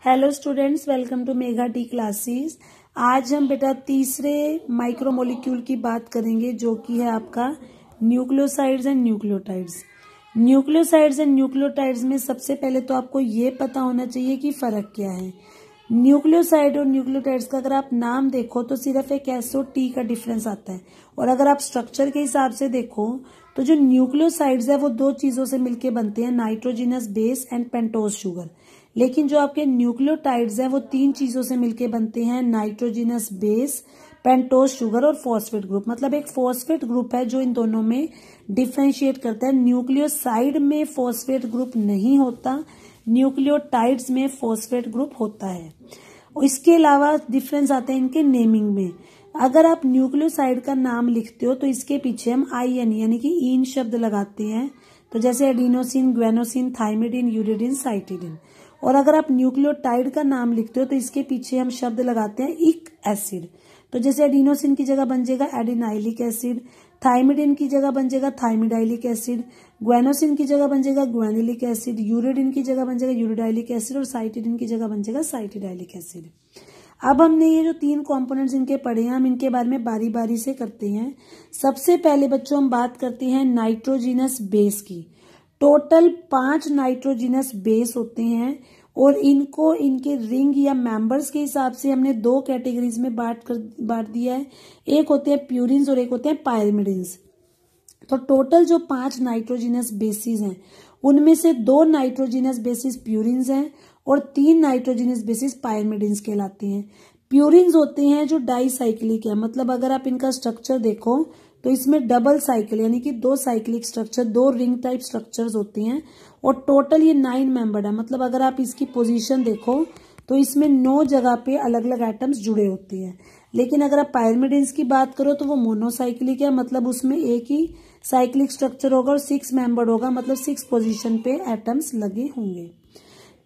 Hello students, welcome to mega T classes. आज हम बेटा तीसरे माइक्रोमोलिक्यूल की बात करेंगे जो कि है आपका nucleosides and nucleotides. Nucleosides and nucleotides में सबसे पहले तो आपको ये पता होना चाहिए कि फर्क क्या है। न्यूक्लियोसाइड और न्यूक्लियोटाइड्स का अगर आप नाम देखो तो सिर्फ एक एस और टी का डिफरेंस आता है, और अगर आप स्ट्रक्चर के हिसाब से देखो तो जो न्यूक्लियोसाइड्स है वो दो चीजों से मिलकर बनते हैं, nitrogenous base and pentose sugar. लेकिन जो आपके न्यूक्लियोटाइड्स हैं वो तीन चीजों से मिलकर बनते हैं, नाइट्रोजिनस बेस, पेंटोज शुगर और फॉस्फेट ग्रुप। मतलब एक फॉस्फेट ग्रुप है जो इन दोनों में डिफरेंशिएट करता है। न्यूक्लियोसाइड में फॉस्फेट ग्रुप नहीं होता, न्यूक्लियोटाइड्स में फॉस्फेट ग्रुप होता है। इसके अलावा डिफरेंस आते हैं इनके नेमिंग में। अगर आप न्यूक्लियोसाइड का नाम लिखते हो तो इसके पीछे हम IN यानी कि ईन शब्द लगाते हैं, तो जैसे एडिनोसिन, ग्वेनोसिन, थाइमिडिन, यूरिडिन, साइटिडिन। और अगर आप न्यूक्लियोटाइड का नाम लिखते हो तो इसके पीछे हम शब्द लगाते हैं इक एसिड, तो जैसे एडिनोसिन की जगह बन जाएगा एडिनाइलिक एसिड, थाइमिडिन की जगह बन जाएगा थाइमिडाइलिक एसिड, ग्वेनोसिन की जगह बन जाएगा ग्वेनिलिक एसिड, यूरिडिन की जगह बन जाएगा यूरिडाइलिक एसिड और साइटिडिन की जगह बन जाएगा साइटिडाइलिक एसिड। अब हमने ये जो तीन कंपोनेंट्स इनके पढ़े हैं, हम इनके बारे में बारी बारी से करते हैं। सबसे पहले बच्चों हम बात करते हैं नाइट्रोजिनस बेस की। टोटल 5 नाइट्रोजिनस बेस होते हैं और इनको इनके रिंग या मेंबर्स के हिसाब से हमने दो कैटेगरीज में बांट दिया है। एक होते हैं प्यूरिन्स और एक होते हैं पायरिमिडिन्स। तो टोटल जो 5 नाइट्रोजिनस बेसिस हैं उनमें से 2 नाइट्रोजिनस बेसिस प्यूरिन्स हैं और 3 नाइट्रोजिनस बेसिस पायरिमिडिन्स कहलाते हैं। प्यूरिन्स होते हैं जो डाइसाइक्लिक है, मतलब अगर आप इनका स्ट्रक्चर देखो तो इसमें डबल साइकिल यानी कि 2 cyclic structure, 2 ring type structures होते हैं और टोटल ये 9 मेंबर्ड है। मतलब अगर आप इसकी पोजीशन देखो तो इसमें 9 जगह पे अलग अलग एटम्स जुड़े होते हैं। लेकिन अगर आप पायरिमिडिन्स की बात करो तो वो मोनोसाइक्लिक है, मतलब उसमें एक ही साइक्लिक स्ट्रक्चर होगा और 6 मेंबर्ड होगा, मतलब 6 पोजीशन पे एटम्स लगे होंगे।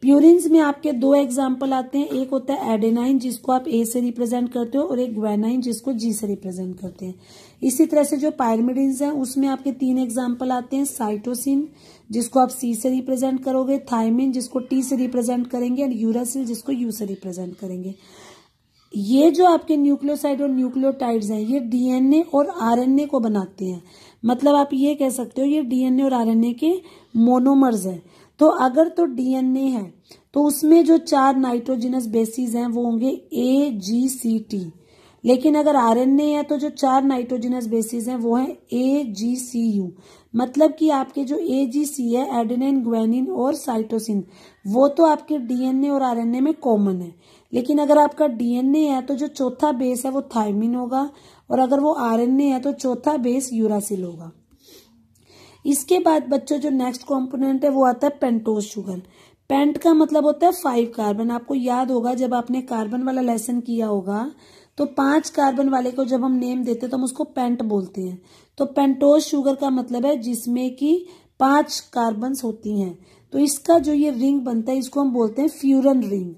प्यूरिन्स में आपके 2 एग्जाम्पल आते हैं, एक होता है एडेनाइन जिसको आप A से रिप्रेजेंट करते हो और एक ग्वेनाइन जिसको G से रिप्रेजेंट करते हैं। इसी तरह से जो पायरिमिडिन्स हैं उसमें आपके 3 एग्जाम्पल आते हैं, साइटोसिन जिसको आप C से रिप्रेजेंट करोगे, थायमिन जिसको T से रिप्रेजेंट करेंगे और यूरासिल जिसको U से रिप्रेजेंट करेंगे। ये जो आपके न्यूक्लियोसाइड और न्यूक्लियोटाइड्स हैं ये DNA और RNA को बनाते हैं। मतलब आप ये कह सकते हो ये DNA और RNA के मोनोमर्स हैं। तो अगर तो DNA है तो उसमें जो 4 नाइट्रोजिनस बेसिस हैं वो होंगे AGCT। लेकिन अगर RNA है तो जो 4 नाइट्रोजिनस बेसिस हैं वो है AGCU। मतलब कि आपके जो AGC है, एडेनिन, ग्वेनिन और साइटोसिन, वो तो आपके DNA और RNA में कॉमन है। लेकिन अगर आपका DNA है तो जो चौथा बेस है वो थायमिन होगा और अगर वो RNA है तो चौथा बेस यूरासिल होगा। इसके बाद बच्चों जो नेक्स्ट कंपोनेंट है वो आता है पेंटोज शुगर। पेंट का मतलब होता है 5 कार्बन। आपको याद होगा जब आपने कार्बन वाला लेसन किया होगा तो 5 कार्बन वाले को जब हम नेम देते हैं तो हम उसको पेंट बोलते हैं। तो पेंटोज शुगर का मतलब है जिसमें कि 5 कार्बन्स होती हैं। तो इसका जो ये रिंग बनता है इसको हम बोलते हैं फ्यूरन रिंग।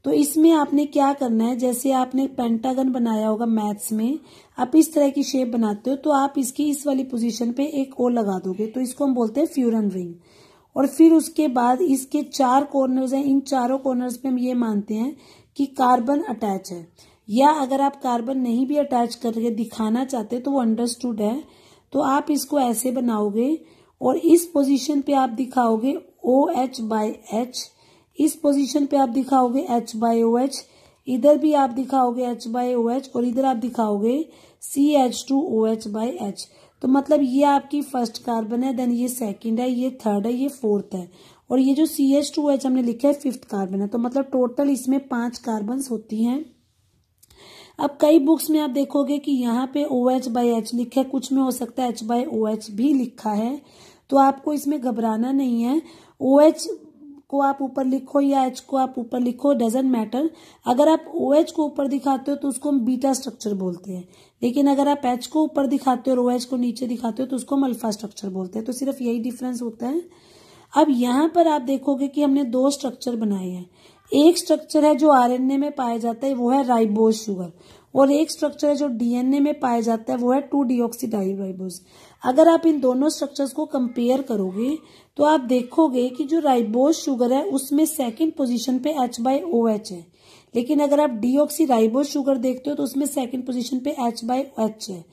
तो इसमें आपने क्या करना है, जैसे आपने पेंटागन बनाया होगा मैथ्स में, आप इस तरह की शेप बनाते हो तो आप इसकी इस वाली पोजीशन पे एक ओ लगा दोगे, तो इसको हम बोलते हैं फ्यूरन रिंग। और फिर उसके बाद इसके 4 कॉर्नर्स हैं, इन चारों कॉर्नर्स पे हम ये मानते हैं कि कार्बन अटैच है, या अगर आप कार्बन नहीं भी अटैच करके दिखाना चाहते तो वो अंडरस्टूड है। तो आप इसको ऐसे बनाओगे और इस पोजीशन पे आप दिखाओगे OH/H, इस पोजीशन पे आप दिखाओगे H/OH, इधर भी आप दिखाओगे H/OH और इधर आप दिखाओगे CH2OH/H। तो मतलब ये आपकी फर्स्ट कार्बन है, देन ये सेकंड है, ये थर्ड है, ये फोर्थ है और ये जो CH2OH हमने लिखा है 5th कार्बन है। तो मतलब टोटल इसमें 5 कार्बन होती हैं। अब कई बुक्स में आप देखोगे कि यहाँ पे OH/H लिखा है, कुछ में हो सकता है H/OH भी लिखा है, तो आपको इसमें घबराना नहीं है। OH को आप ऊपर लिखो या H को आप ऊपर लिखो, डजेंट मैटर। अगर आप OH को ऊपर दिखाते हो तो उसको हम बीटा स्ट्रक्चर बोलते हैं, लेकिन अगर आप H को ऊपर दिखाते हो और OH को नीचे दिखाते हो तो उसको हम अल्फा स्ट्रक्चर बोलते हैं। तो सिर्फ यही डिफरेंस होता है। अब यहाँ पर आप देखोगे कि हमने 2 स्ट्रक्चर बनाए हैं। एक स्ट्रक्चर है जो RNA में पाया जाता है, वो है राइबोज शुगर, और एक स्ट्रक्चर है जो डीएनए में पाया जाता है, वो है 2-डीऑक्सीराइबोज। अगर आप इन दोनों स्ट्रक्चर्स को कंपेयर करोगे तो आप देखोगे कि जो राइबोज शुगर है उसमें सेकंड पोजीशन पे H/OH है, लेकिन अगर आप डीऑक्सीराइबोज शुगर देखते हो तो उसमें सेकंड पोजीशन पे H/H है।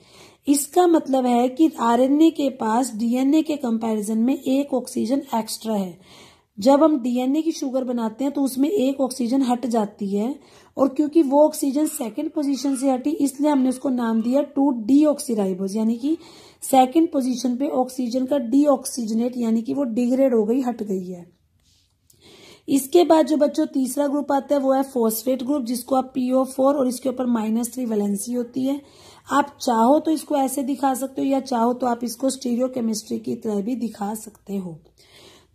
इसका मतलब है कि आरएनए के पास डीएनए के कंपैरिजन में एक ऑक्सीजन एक्स्ट्रा है। जब हम डीएनए की शुगर बनाते हैं तो उसमें एक ऑक्सीजन हट जाती है, और क्योंकि वो ऑक्सीजन सेकंड पोजीशन से हटी इसलिए हमने उसको नाम दिया 2-डीऑक्सीराइबोज, यानी कि सेकंड पोजीशन पे ऑक्सीजन का डीऑक्सीजनेट यानी कि वो डिग्रेड हो गई, हट गई है। इसके बाद जो बच्चों तीसरा ग्रुप आता है वो है फॉस्फेट ग्रुप, जिसको आप PO4 और इसके ऊपर -3 वैलेंसी होती है। आप चाहो तो इसको ऐसे दिखा सकते हो या चाहो तो आप इसको स्टीरियोकेमिस्ट्री की तरह भी दिखा सकते हो।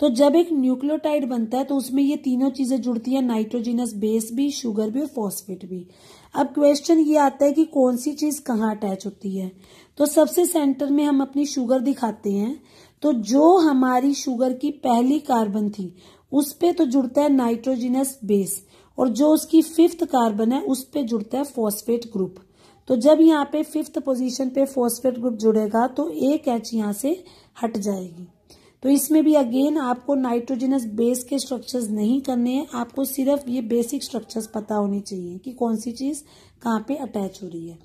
तो जब एक न्यूक्लियोटाइड बनता है तो उसमें ये तीनों चीजें जुड़ती हैं, नाइट्रोजिनस बेस भी, शुगर भी और फॉस्फेट भी। अब क्वेश्चन ये आता है कि कौन सी चीज कहाँ अटैच होती है। तो सबसे सेंटर में हम अपनी शुगर दिखाते हैं, तो जो हमारी शुगर की पहली कार्बन थी उस पे तो जुड़ता है नाइट्रोजिनस बेस, और जो उसकी 5th कार्बन है उस पे जुड़ता है फॉस्फेट ग्रुप। तो जब यहाँ पे 5th पोजीशन पे फॉस्फेट ग्रुप जुड़ेगा तो एक H यहाँ से हट जाएगी। तो इसमें भी अगेन आपको नाइट्रोजिनस बेस के स्ट्रक्चर्स नहीं करने हैं, आपको सिर्फ ये बेसिक स्ट्रक्चर्स पता होनी चाहिए कि कौन सी चीज कहाँ पे अटैच हो रही है।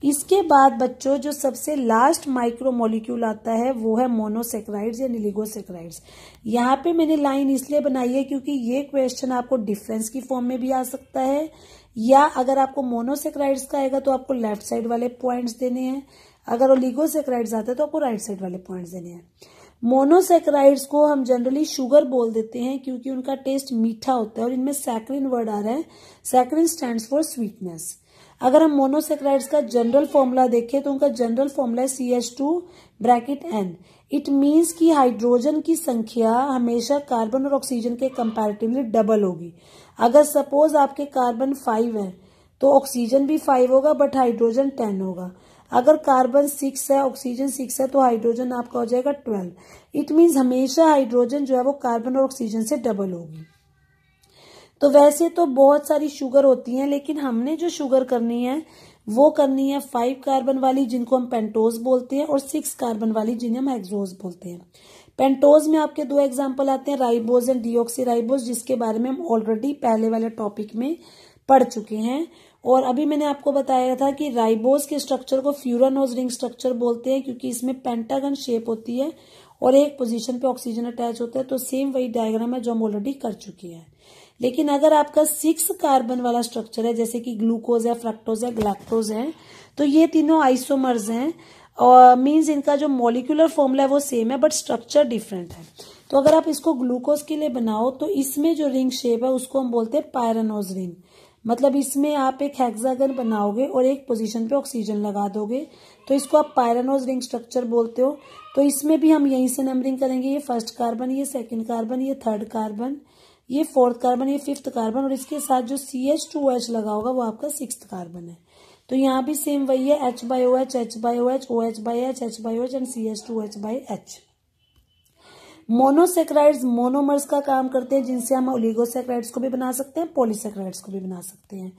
इसके बाद बच्चों जो सबसे लास्ट माइक्रोमोलिक्यूल आता है वो है मोनोसेक्राइड्स या ओलिगोसेक्राइड्स। यहाँ पे मैंने लाइन इसलिए बनाई है क्योंकि ये क्वेश्चन आपको डिफरेंस की फॉर्म में भी आ सकता है, या अगर आपको मोनोसेक्राइड्स का आएगा तो आपको लेफ्ट साइड वाले पॉइंट्स देने हैं, अगर ओलिगोसेक्राइड्स आता है तो आपको राइट साइड वाले पॉइंट्स देने हैं। मोनोसेक्राइड्स को हम जनरली शुगर बोल देते हैं क्योंकि उनका टेस्ट मीठा होता है और इनमें सैकरिन वर्ड आ रहा है। Saccharin stands for sweetness. अगर हम मोनोसेक्राइड्स का जनरल फॉर्मूला देखें तो उनका जनरल फॉर्मूला है CH2(N। इट मीन्स कि हाइड्रोजन की संख्या हमेशा कार्बन और ऑक्सीजन के कंपैरेटिवली डबल होगी। अगर सपोज आपके कार्बन 5 है तो ऑक्सीजन भी 5 होगा बट हाइड्रोजन 10 होगा। अगर कार्बन 6 है, ऑक्सीजन 6 है तो हाइड्रोजन आपका हो जाएगा 12। इट मीन्स हमेशा हाइड्रोजन जो है वो कार्बन और ऑक्सीजन से डबल होगी। तो वैसे तो बहुत सारी शुगर होती हैं, लेकिन हमने जो शुगर करनी है वो करनी है 5 कार्बन वाली जिनको हम पेंटोज बोलते हैं, और 6 कार्बन वाली जिन्हें हम हेक्सोज बोलते हैं। पेंटोज में आपके 2 एग्जाम्पल आते हैं, राइबोज एंड डीऑक्सीराइबोज, जिसके बारे में हम ऑलरेडी पहले वाले टॉपिक में पढ़ चुके हैं। और अभी मैंने आपको बताया था कि राइबोज के स्ट्रक्चर को फ्यूरानोज रिंग स्ट्रक्चर बोलते हैं क्योंकि इसमें पेंटागन शेप होती है और एक पोजीशन पे ऑक्सीजन अटैच होता है। तो सेम वही डायग्राम है जो हम ऑलरेडी कर चुके हैं। लेकिन अगर आपका 6 कार्बन वाला स्ट्रक्चर है जैसे कि ग्लूकोज है, फ्रक्टोज है, लैक्टोज है, तो ये तीनों आइसोमर्स हैं और मींस इनका जो मॉलिक्यूलर फॉर्मूला है वो सेम है बट स्ट्रक्चर डिफरेंट है। तो अगर आप इसको ग्लूकोज के लिए बनाओ तो इसमें जो रिंग शेप है उसको हम बोलते हैं पायरानोज रिंग। मतलब इसमें आप एक हेक्सागन बनाओगे और एक पोजीशन पे ऑक्सीजन लगा दोगे तो इसको आप पायरानोज रिंग स्ट्रक्चर बोलते हो। तो इसमें भी हम यहीं से नंबरिंग करेंगे, ये 1st कार्बन, ये 2nd कार्बन, ये 3rd कार्बन, ये 4th कार्बन, ये 5th कार्बन, और इसके साथ जो CH2OH लगा होगा वो आपका 6th कार्बन है। तो यहाँ भी सेम वही है, H/OH, H/OH, OH/H, H/OH and CH2OH/H। Monosaccharides monomers का काम करते हैं जिनसे हम ओलिगोसेक्राइड्स को भी बना सकते हैं, पॉलीसेक्राइड्स को भी बना सकते हैं।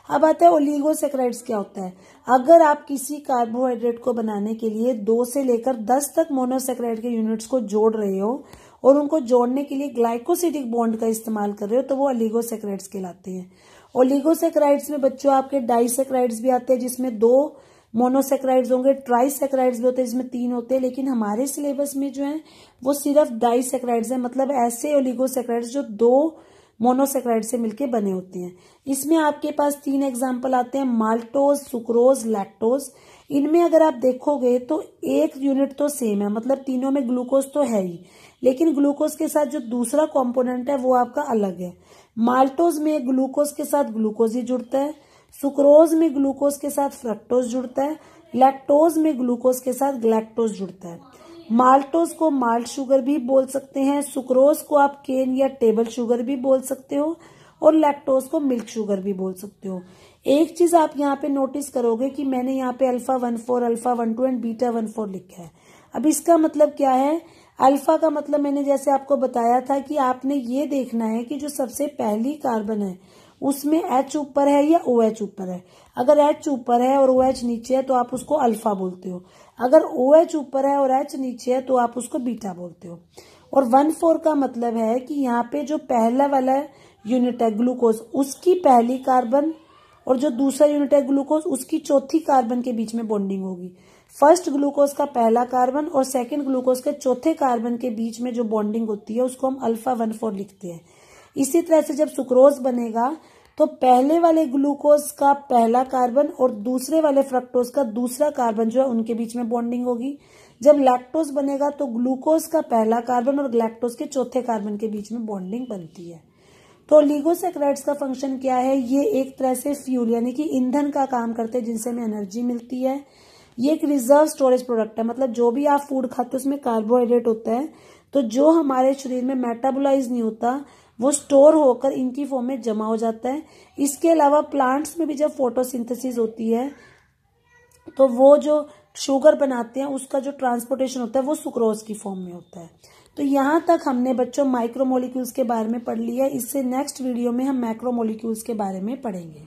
अब आता है ओलिगोसेक्राइड्स क्या होता है। अगर आप किसी कार्बोहाइड्रेट को बनाने के लिए 2 से लेकर 10 तक मोनोसेक्राइड के यूनिट्स को जोड़ रहे हो और उनको जोड़ने के लिए ग्लाइकोसिडिक बॉन्ड का इस्तेमाल कर रहे हो तो वो ओलिगोसेक्राइड्स कहलाते हैं। ओलिगोसेक्राइड्स में बच्चों आपके डाइसेक्राइड्स भी आते हैं जिसमें 2 मोनोसेक्राइड्स होंगे, ट्राइसेक्राइड्स भी होते हैं जिसमें 3 होते हैं, लेकिन हमारे सिलेबस में जो है वो सिर्फ डाइसेक्राइड्स है, मतलब ऐसे ओलिगोसेक्राइड्स जो 2 मोनोसेक्राइड से मिलके बने होते हैं। इसमें आपके पास 3 एग्जाम्पल आते हैं, माल्टोज, सुक्रोज, लैक्टोज। इनमें अगर आप देखोगे तो एक यूनिट तो सेम है, मतलब तीनों में ग्लूकोज तो है ही, लेकिन ग्लूकोज के साथ जो दूसरा कंपोनेंट है वो आपका अलग है। माल्टोज में ग्लूकोज के साथ ग्लूकोज ही जुड़ता है, सुक्रोज में ग्लूकोज के साथ फ्रक्टोज जुड़ता है, लैक्टोज में ग्लूकोज के साथ ग्लैक्टोज जुड़ता है। माल्टोज को माल्ट शुगर भी बोल सकते हैं, सुक्रोज को आप केन या टेबल शुगर भी बोल सकते हो, और लैक्टोज को मिल्क शुगर भी बोल सकते हो। एक चीज आप यहाँ पे नोटिस करोगे कि मैंने यहाँ पे अल्फा 14, अल्फा 12 एंड बीटा 14 लिखा है। अब इसका मतलब क्या है, अल्फा का मतलब मैंने जैसे आपको बताया था कि आपने ये देखना है कि जो सबसे पहली कार्बन है उसमें H ऊपर है या OH ऊपर है। अगर H ऊपर है और OH नीचे है तो आप उसको अल्फा बोलते हो। अगर OH ऊपर है और H नीचे है तो आप उसको बीटा बोलते हो। और 1,4 का मतलब है कि यहाँ पे जो पहला वाला यूनिट है ग्लूकोज, उसकी पहली कार्बन और जो दूसरा यूनिट है ग्लूकोज, उसकी चौथी कार्बन के बीच में बॉन्डिंग होगी। फर्स्ट ग्लूकोज का पहला कार्बन और सेकंड ग्लूकोज के चौथे कार्बन के बीच में जो बॉन्डिंग होती है उसको हम अल्फा 1,4 लिखते हैं। इसी तरह से जब सुक्रोज बनेगा तो पहले वाले ग्लूकोज का पहला कार्बन और दूसरे वाले फ्रक्टोज का दूसरा कार्बन जो है उनके बीच में बॉन्डिंग होगी। जब लैक्टोज बनेगा तो ग्लूकोज का पहला कार्बन और लैक्टोज के चौथे कार्बन के बीच में बॉन्डिंग बनती है। तो ओलिगोसैकेराइड्स का फंक्शन क्या है? ये एक तरह से फ्यूल यानी कि ईंधन का काम करते हैं जिनसे हमें एनर्जी मिलती है। ये एक रिजर्व स्टोरेज प्रोडक्ट है, मतलब जो भी आप फूड खाते हो उसमें कार्बोहाइड्रेट होता है, तो जो हमारे शरीर में मेटाबोलाइज नहीं होता वो स्टोर होकर इनकी फॉर्म में जमा हो जाता है। इसके अलावा प्लांट्स में भी जब फोटोसिंथेसिस होती है तो वो जो शुगर बनाते हैं उसका जो ट्रांसपोर्टेशन होता है वो सुक्रोज की फॉर्म में होता है। तो यहाँ तक हमने बच्चों माइक्रोमोलिक्यूल्स के बारे में पढ़ लिया है। इससे नेक्स्ट वीडियो में हम मैक्रोमोलिक्यूल्स के बारे में पढ़ेंगे।